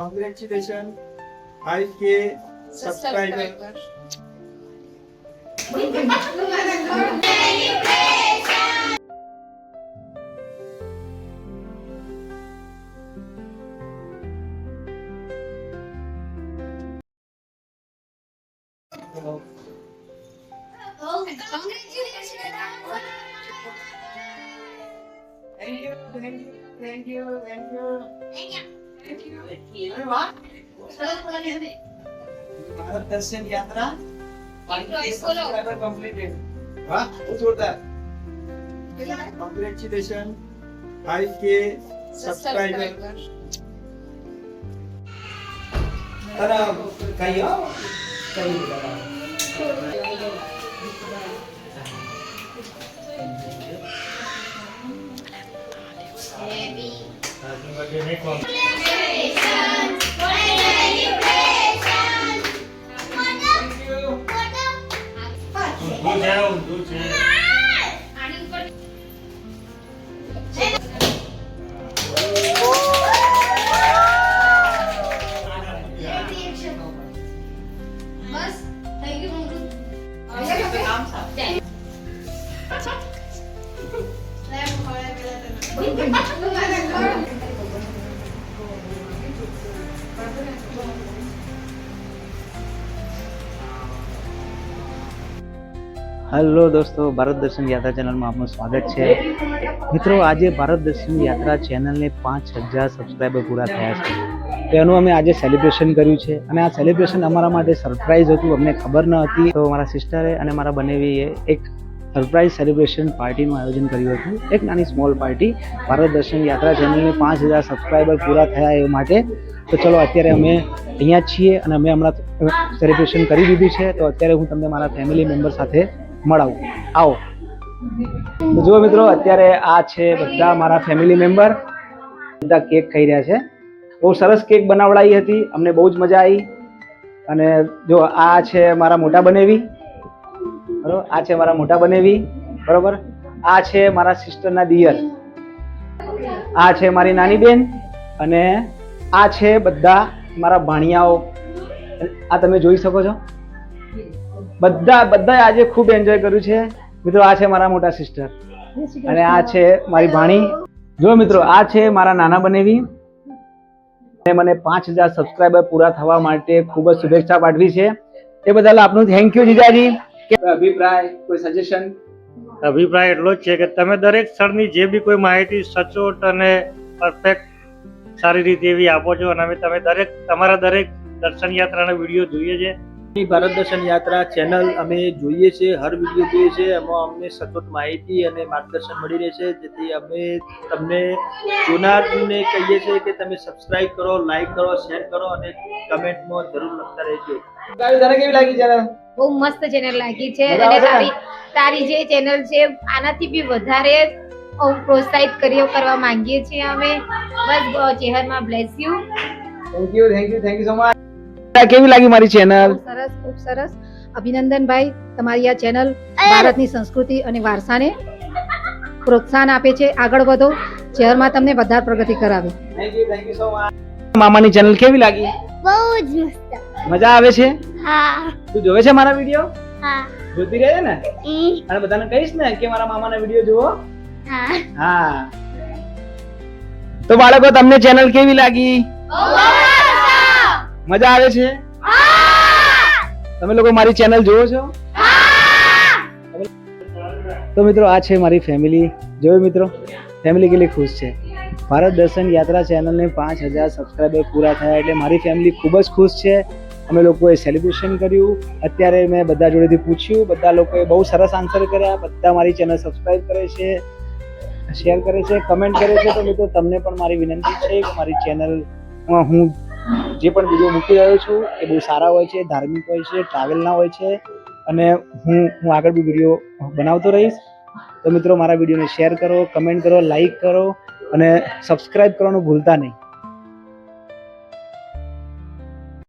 Congratulations, 5K subscriber. Thank you. अरे वाह, भारत दर्शन यात्रा 5K subscriber completed. वाह, बहुत जोरदार. Congratulations, 5K subscriber. तर काही हो काही हेलो दोस्तों, भारत दर्शन यात्रा चैनल में आपનું સ્વાગત છે. મિત્રો, આજે ભારત દર્શન યાત્રા ચેનલને 5000 સબસ્ક્રાઈબર પૂરા થયા છે. તો એનું અમે આજે સેલિબ્રેશન કર્યું છે અને આ સેલિબ્રેશન અમારા માટે સરપ્રાઈઝ હતું, અમને ખબર ન હતી. તો મારા સિસ્ટરે અને મારા બનેવીએ એક સરપ્રાઈઝ સેલિબ્રેશન પાર્ટીનું આયોજન કર્યું હતું, એક નાની સ્મોલ પાર્ટી ભારત દર્શન યાત્રા ચેનલને 5000 સબસ્ક્રાઈબર પૂરા થયા એ માટે. તો ચલો, અત્યારે અમે અહીંયા છીએ અને અમે હમણાં સેલિબ્રેશન કરી દીધું છે. તો અત્યારે હું તમને મારા ફેમિલી મેમ્બર સાથે મળાવું, આવો. તો જુઓ મિત્રો, અત્યારે આ છે બધા મારા ફેમિલી મેમ્બર, બધા કેક ખાઈ રહ્યા છે. બહુ સરસ કેક બનાવડાવી હતી, અમને બહુ જ મજા આવી. અને જો આ છે મારા મોટા બનેવી, બરોબર, આ છે મારા મોટા બનેવી, બરોબર. આ છે મારા સિસ્ટરના દિયર, આ છે મારી નાની બેન, અને આ છે બધા મારા ભાણિયાઓ. આ તમે જોઈ શકો છો, બધા આજે ખૂબ એન્જોય કર્યું છે મિત્રો. આ છે મારા મોટા સિસ્ટર અને આ છે મારી ભાણી. જો મિત્રો, આ છે મારા નાના બનેવી. મને 5000 સબસ્ક્રાઈબર પૂરા થવા માટે ખૂબ જ શુભેચ્છા પાઠવી છે. એ બદલ આપનું થેન્ક યુ જીજાજી. અભિપ્રાય, કોઈ સજેશન? અભિપ્રાય એટલો જ છે કે તમે દરેક સ્થળની જે બી કોઈ માહિતી સચોટ અને પરફેક્ટ સારી રીતે એવી આપો છો અને તમે તમારા દરેક દર્શન યાત્રાના વિડીયો જોઈએ છે. ભારત દર્શન યાત્રા ચેનલ અમે જોઈએ છીએ, હર વિડીયો જોઈએ છે. એમાં અમને સચોટ માહિતી અને માર્ગદર્શન મળી રહે છે, જેથી અમે તમને જોનારને કહીએ છીએ કે તમે સબસ્ક્રાઇબ કરો, લાઈક કરો, શેર કરો અને કમેન્ટમાં જરૂર લખતા રહેજો. તને કેવી લાગી ચેનલ? બહુ મસ્ત ચેનલ લાગી છે અને તારી જે ચેનલ છે આનાથી બી વધારે પ્રોત્સાહિત કરવા માંગીએ છીએ અમે. બસ ચેહરમાં bless you. Thank you so much. કેવી લાગી મારી ચેનલ? સરસ, ખૂબ સરસ. અભિનંદન ભાઈ, તમારી આ ચેનલ ભારતની સંસ્કૃતિ અને વારસાને પ્રોત્સાહન આપે છે. આગળ વધો, શહેરમાં તમને વધારે પ્રગતિ કરાવે. Thank you so much. મામાની ચેનલ કેવી લાગી? બહુ જ મસ્ત. મજા આવે છે? હા. તું જોવે છે મારા વિડીયો? હા. જોતી રહે છે ને? અને બધાને કહીશ ને કે મારા મામાના વિડીયો જુઓ. હા. તો બાળકો, તમને ચેનલ કેવી લાગી? મજા આવે છે? તમે લોકો મારી ચેનલ જોવો છો? તો મિત્રો, આ છે મારી ફેમિલી. જોયું મિત્રો, ફેમિલી કેટલી ખુશ છે. ભારત દર્શન યાત્રા ચેનલને 5000 સબસ્ક્રાઈબર પૂરા થયા એટલે મારી ફેમિલી ખૂબ જ ખુશ છે. અમે લોકોએ સેલિબ્રેશન કર્યું. અત્યારે મેં બધા જોડેથી પૂછ્યું, બધા લોકોએ બહુ સરસ આન્સર કર્યા. બધા મારી ચેનલ સબસ્ક્રાઈબ કરે છે, શેર કરે છે, કમેન્ટ કરે છે. તો મિત્રો, તમને પણ મારી વિનંતી છે કે મારી ચેનલમાં હું જે પણ વિડીયો મૂકી રહ્યો છું એ બહુ સારા હોય છે, ધાર્મિક હોય છે, ટ્રાવેલના હોય છે અને હું આગળ બી વિડીયો બનાવતો રહીશ. તો મિત્રો, મારા વિડીયોને શેર કરો, કમેન્ટ કરો, લાઈક કરો અને સબસ્ક્રાઈબ કરવાનું ભૂલતા નહીં.